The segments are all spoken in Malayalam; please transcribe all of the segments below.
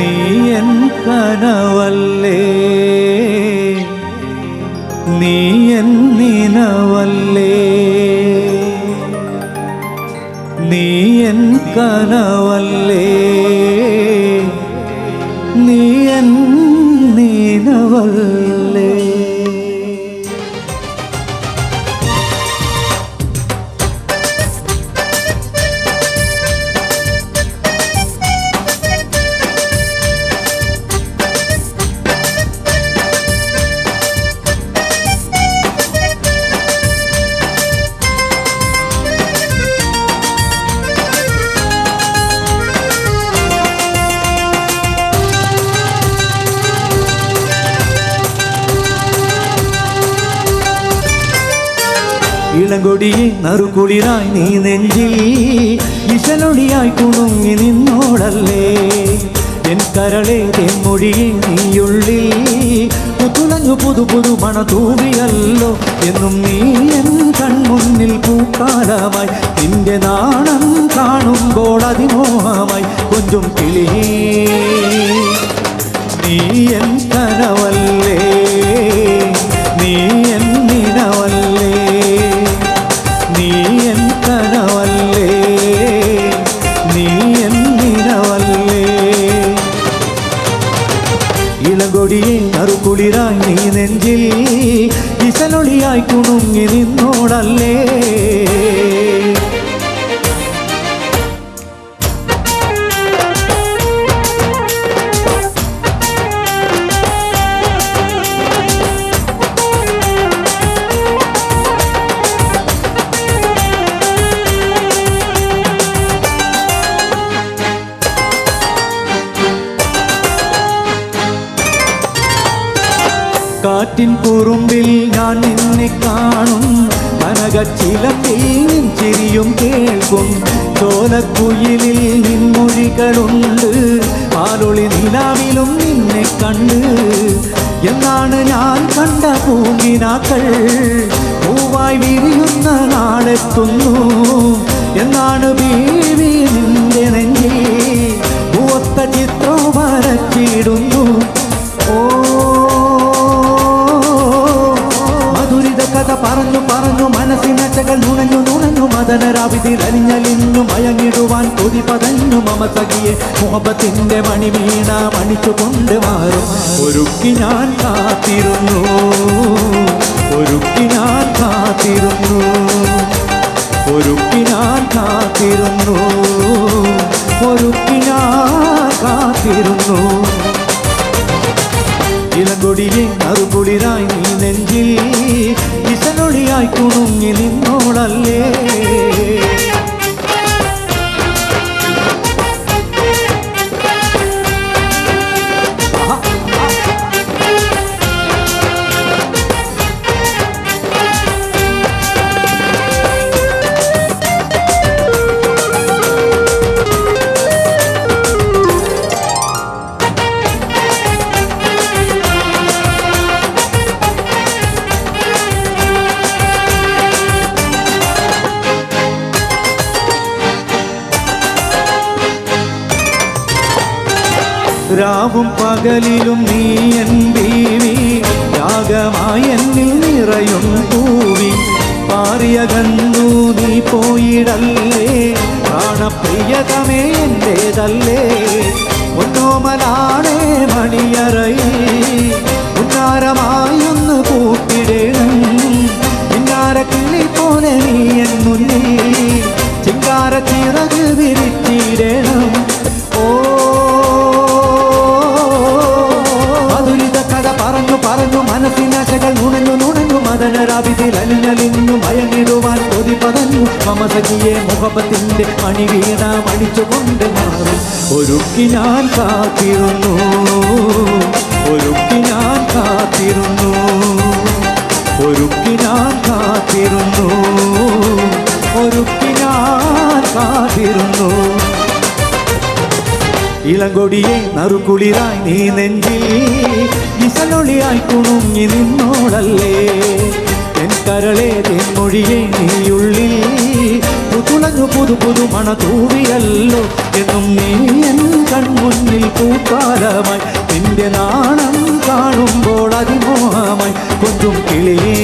നീ എൻ കനവല്ലേ, നീ എൻ നിനവല്ലേ, നീ എൻ കനവല്ലേ, നീ എൻ നിനവല്ലേ. ഇളങ്കൊടിയെ നറുകുളിരായി നീ നെഞ്ചിൽ ഇശലൊളിയായി കുണുങ്ങി നിന്നോടല്ലേ എൻ കരളെ തെന്മൊഴിയെ നീയുള്ളിൽ പുതുലഞ്ഞു പുതു പുതു മണ തൂവിയല്ലോ എന്നും നീ എൻ കൺമുന്നിൽ പൂക്കാലമായി നിന്റെ നാണം കാണുമ്പോൾ അതിമോഹമായി കൊഞ്ചും കിളിയേ നീ എൻ കനവല്ലേ, നീ എൻ നിനവല്ലേ, നീ എൻ കനവല്ലേ, നീ എൻ നിനവല്ലേ. ഇളങ്കൊടിയെ നറുകുളിരായി നീ നെഞ്ചിൽ ഇശലൊളിയായി കുണുങ്ങി നിന്നോടല്ലേ. കാറ്റിൻ കുറുമ്പിൽ ഞാൻ നിന്നെ കാണും, കനകച്ചിലത്തിൽ നിൻ ചിരിയും കേൾക്കും, ചോലക്കുയിലിൽ നിൻമൊഴികളുണ്ട്, പാലൊളി നിലാവിലും നിന്നെ കണ്ട്. എന്നാണ് ഞാൻ കണ്ട പൂങ്കിനാക്കൾ പൂവായി വിരിയുന്ന നാളെത്തുന്നു, എന്നാണ് ബീവി നിന്റെ നെഞ്ചിൽ പൂവത്ത ചിത്രം വരച്ചിടുന്നു. ഓ കഥ പറഞ്ഞു പറഞ്ഞു മനസ്സിനച്ചകൾ നുണഞ്ഞു നുണഞ്ഞു മദനരാവിതിൽ അലിഞ്ഞലിഞ്ഞു മയങ്ങിടുവാൻ കൊതി പതഞ്ഞു മമ സഖിയെ മുഹബത്തിന്റെ മണിവീണ മണിച്ചുകൊണ്ട് മാറും. ഒരുക്കി ഞാൻ കാത്തിരുന്നു, ഒരുക്കി ഞാൻ കാത്തിരുന്നു, ഒരുക്കി ഞാൻ കാത്തിരുന്നു, ഒരുക്കി ഞാൻ കാത്തിരുന്നു. ഇളങ്കൊടിയെ നറുകുളിരായി നീ നെഞ്ചിൽ ഇശലൊളിയായി കുണുങ്ങി നിന്നോടല്ലേ. രാവും പകലിലും നീ എൻ ബീവി, രാഗമായി എന്നിൽ നിറയും പൂവി, പാറിയകന്നു നീ പോയിടല്ലേ, പ്രാണപ്രിയതമേ എന്റേതല്ലേ. ഒന്നോമലാണേ മണിയറയിൽ ഉന്നാരമായൊന്ന് കൂട്ടിടേണം, ചിങ്കാരക്കിളി പോലെ നീ എൻ മുന്നിൽ ചിങ്കാര ചിറക് വിരിച്ചിടേണം. ഓ പറഞ്ഞു മനസ്സിനാശകൾ നുണഞ്ഞു നുണഞ്ഞു മദനരാവിതിൽ അലിഞ്ഞലിഞ്ഞു മയങ്ങിടുവാൻ കൊതി പതഞ്ഞു മമ സഖിയെ മുഹബത്തിന്റെ മണിവീണ മണിച്ചുകൊണ്ട് മാറും. ഒരുക്കി ഞാൻ കാത്തിരുന്നു, ഒരുക്കി ഞാൻ കാത്തിരുന്നു, ഒരുക്കി ഞാൻ കാത്തിരുന്നു, ഒരുക്കി ഞാൻ കാത്തിരുന്നു. ഇളങ്കൊടിയെ നറുകുളിരായി നീ നെഞ്ചിൽ ഇശലൊളിയായി കുണുങ്ങി നിന്നോടല്ലേ എൻ കരളെ തെന്മൊഴിയെ നീയുള്ളിൽ പുതുള നുണഞ്ഞു പുതു പുതു മണ തൂവിയല്ലോ എന്നും നീ എൻ കൺമുന്നിൽ പൂക്കാലമായി നിന്റെ നാണം കാണുമ്പോൾ അതിമോഹമായി കൊഞ്ചും കിളിയേ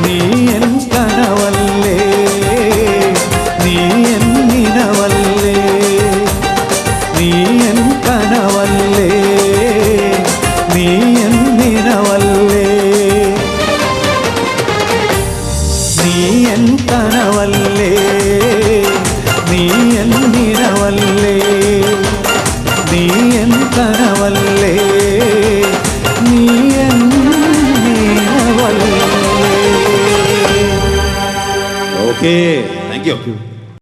നീ എൻ കനവല്ലേ നീ എൻ നിനവല്ലേ നീ എൻ കനവല്ലേ നീ എൻ നിനവല്ലേ നീ എൻ കനവല്ലേ നീ എൻ നിനവല്ലേ നീ എൻ കനവല്ലേ നീ എൻ നിനവല്ലേ. Okay, thank U.